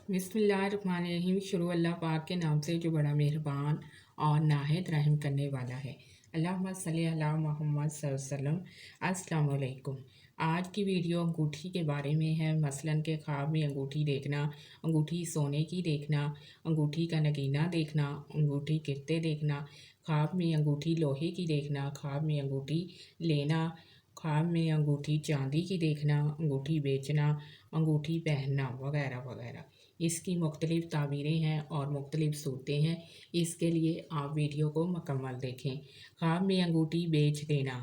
बिस्मिल्लाहिर्रहमानिर्रहीम। शुरू अल्लाह पाक के नाम से जो बड़ा मेहरबान और नाहिद रहम करने वाला है। अल्लाहुम्मा सल्ली अला मुहम्मद सल्लल्लाहु अलैहि वसल्लम। अस्सलाम वालेकुम। आज की वीडियो अंगूठी के बारे में है। मसलन के ख्वाब में अंगूठी देखना, अंगूठी सोने की देखना, अंगूठी का नगीना देखना, अंगूठी गिरते देखना, ख्वाब में अंगूठी लोहे की देखना, ख्वाब में अंगूठी लेना, ख्वाब में अंगूठी चांदी की देखना, अंगूठी बेचना, अंगूठी पहनना वगैरह वगैरह। इसकी मुख्तलिफ़ ताबीरें हैं और मुख्तलिफ़ सूरतें हैं। इसके लिए आप वीडियो को मुकम्मल देखें। ख्वाब में अंगूठी बेच देना,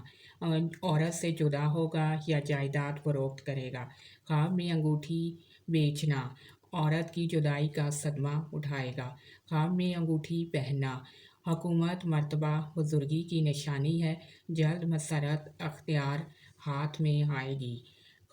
औरत से जुदा होगा या जायदाद फ़रोख्त करेगा। ख्वाब में अंगूठी बेचना, औरत की जुदाई का सदमा उठाएगा। ख्वाब में अंगूठी पहनना, हुकूमत मर्तबा बुजुर्गी की निशानी है, जल्द मसरत अख्तियार हाथ में आएगी।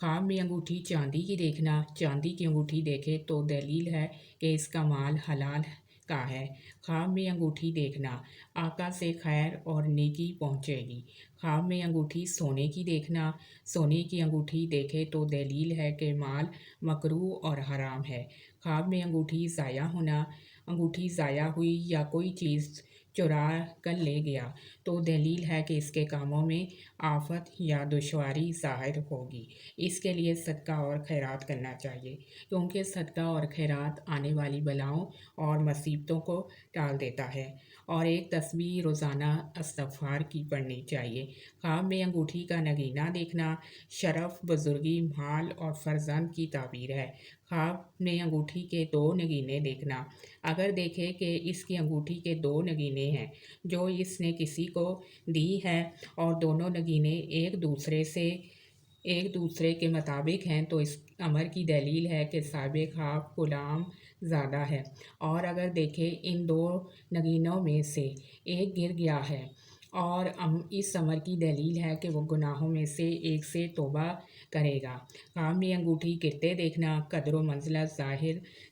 ख्वाब में अंगूठी चांदी की देखना, चांदी की अंगूठी देखे तो दलील है कि इसका माल हलाल का है। ख्वाब में अंगूठी देखना, आका से खैर और नेकी पहुँचेगी। ख्वाब में अंगूठी सोने की देखना, सोने की अंगूठी देखे तो दलील है कि माल मकरूह और हराम है। ख्वाब में अंगूठी ज़ाया होना, अंगूठी ज़ाया हुई या कोई चीज़ चुरा कर ले गया तो दलील है कि इसके कामों में आफत या दुश्वारी ज़ाहिर होगी। इसके लिए सदका और खैरात करना चाहिए, क्योंकि सदका और खैरात आने वाली बलाओं और मुसीबतों को टाल देता है। और एक तस्बीह रोज़ाना इस्तग़फ़ार की पढ़नी चाहिए। ख्वाब में अंगूठी का नगीना देखना शरफ़, बुजुर्गी, माल और फ़र्जंद की ताबीर है। ख्वाब में अंगूठी के दो नगीने देखना, अगर देखे कि इसकी अंगूठी के दो नगीने हैं जो इसने किसी को दी है और दोनों नगीने एक दूसरे के मुताबिक हैं तो इस अमर की दलील है कि साहिब ख्वाब गुलाम ज़्यादा है। और अगर देखे इन दो नगीनों में से एक गिर गया है और इस अमर की दलील है कि वो गुनाहों में से एक से तौबा करेगा। ख्वाब में अंगूठी गिरते देखना, कदर व मंज़िलत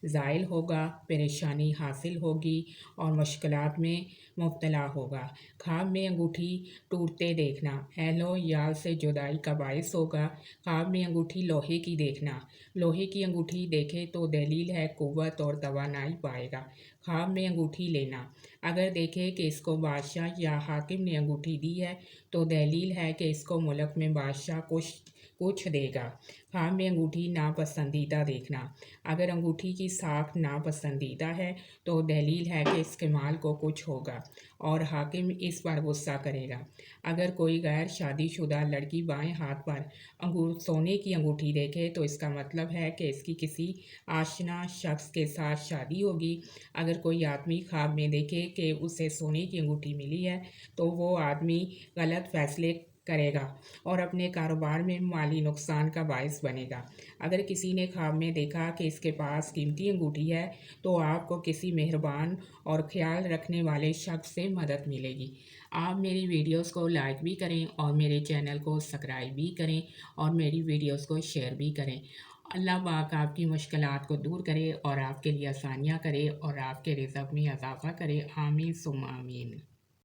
ज़ाइल होगा, परेशानी हासिल होगी और मुश्किलात में मुब्तला होगा। ख्वाब में अंगूठी टूटते देखना अहलो याल से जुदाई का बाइस होगा। ख्वाब में अंगूठी लोहे की देखना, लोहे की अंगूठी देखे तो दलील है क़ुव्वत और तवानाई पाएगा। ख्वाब में अंगूठी लेना, अगर देखे कि इसको बादशाह या हाकिम ने अंगूठी दी है तो दलील है कि इसको मुल्क में बादशाह कुछ देगा। ख्वाब में अंगूठी नापसंदीदा देखना, अगर अंगूठी की साख नापसंदीदा है तो दलील है कि इसके माल को कुछ होगा और हाकिम इस पर गुस्सा करेगा। अगर कोई गैर शादीशुदा लड़की बाएं हाथ पर सोने की अंगूठी देखे तो इसका मतलब है कि इसकी किसी आशना शख्स के साथ शादी होगी। अगर कोई आदमी ख्वाब में देखे कि उसे सोने की अंगूठी मिली है तो वो आदमी गलत फैसले करेगा और अपने कारोबार में माली नुकसान का बायस बनेगा। अगर किसी ने ख्वाब में देखा कि इसके पास कीमती अंगूठी है तो आपको किसी मेहरबान और ख्याल रखने वाले शख्स से मदद मिलेगी। आप मेरी वीडियोस को लाइक भी करें और मेरे चैनल को सब्सक्राइब भी करें और मेरी वीडियोस को शेयर भी करें। अल्लाह पाक आपकी मुश्किलात को दूर करे और आपके लिए आसानियाँ करे और आपके रिज़्क़ में इजाफ़ा करे। आमीन सुम्मा आमीन।